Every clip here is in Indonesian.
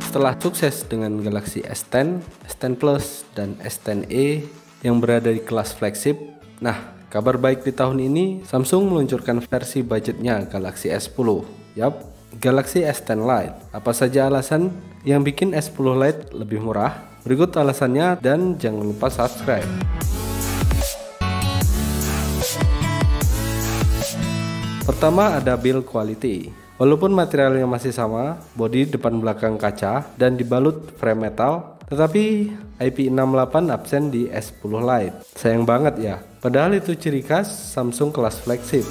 Setelah sukses dengan Galaxy S10, S10 Plus, dan S10e yang berada di kelas flagship, nah kabar baik di tahun ini Samsung meluncurkan versi budgetnya Galaxy S10. Yap, Galaxy S10 Lite. Apa saja alasan yang bikin S10 Lite lebih murah? Berikut alasannya dan jangan lupa subscribe. Pertama ada build quality. Walaupun materialnya masih sama, bodi depan belakang kaca dan dibalut frame metal, tetapi IP68 absen di S10 Lite. Sayang banget ya, padahal itu ciri khas Samsung kelas flagship.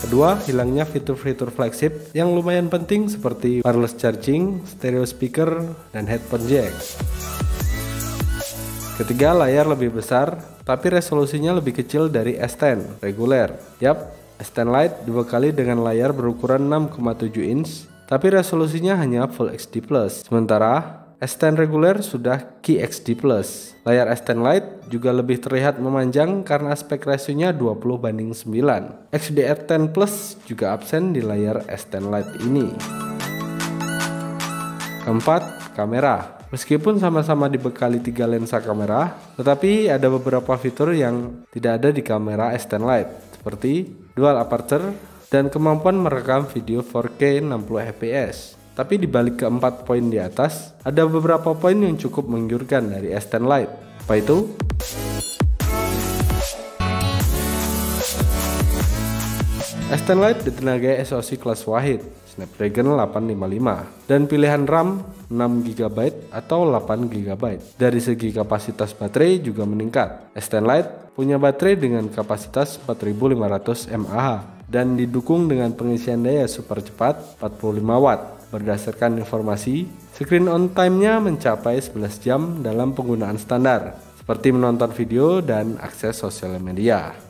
Kedua, hilangnya fitur-fitur flagship yang lumayan penting seperti wireless charging, stereo speaker, dan headphone jack. Ketiga, layar lebih besar, tapi resolusinya lebih kecil dari S10 reguler. Yap, S10 Lite dibekali dengan layar berukuran 6,7 inch, tapi resolusinya hanya Full HD+. Sementara S10 reguler sudah QHD+. Layar S10 Lite juga lebih terlihat memanjang karena aspek rasionya 20:9. XDR10 Plus juga absen di layar S10 Lite ini. Keempat, kamera. Meskipun sama-sama dibekali 3 lensa kamera, tetapi ada beberapa fitur yang tidak ada di kamera S10 Lite, seperti dual aperture dan kemampuan merekam video 4K 60 fps. Tapi di balik keempat poin di atas, ada beberapa poin yang cukup menggiurkan dari S10 Lite. Apa itu? S10 Lite ditenagai SoC kelas Wahid Snapdragon 855 dan pilihan RAM 6GB atau 8GB. Dari segi kapasitas baterai juga meningkat. S10 Lite punya baterai dengan kapasitas 4500 mAh dan didukung dengan pengisian daya super cepat 45 watt. Berdasarkan informasi, screen on time-nya mencapai 11 jam dalam penggunaan standar, seperti menonton video dan akses sosial media.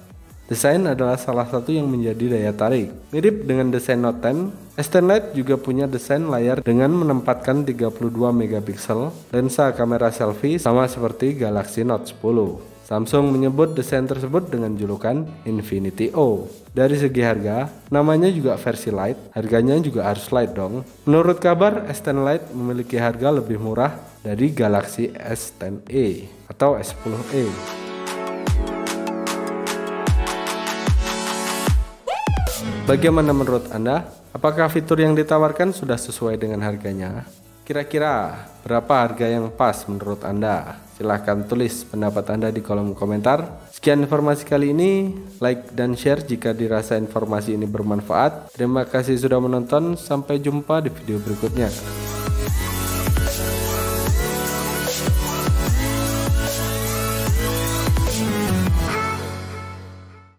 Desain adalah salah satu yang menjadi daya tarik. Mirip dengan desain Note 10, S10 Lite juga punya desain layar dengan menempatkan 32 megapiksel, lensa kamera selfie sama seperti Galaxy Note 10. Samsung menyebut desain tersebut dengan julukan Infinity O. Dari segi harga, namanya juga versi Lite, harganya juga harus Lite dong. Menurut kabar, S10 Lite memiliki harga lebih murah dari Galaxy S10e atau S10e. Bagaimana menurut Anda? Apakah fitur yang ditawarkan sudah sesuai dengan harganya? Kira-kira berapa harga yang pas menurut Anda? Silahkan tulis pendapat Anda di kolom komentar. Sekian informasi kali ini, like dan share jika dirasa informasi ini bermanfaat. Terima kasih sudah menonton, sampai jumpa di video berikutnya.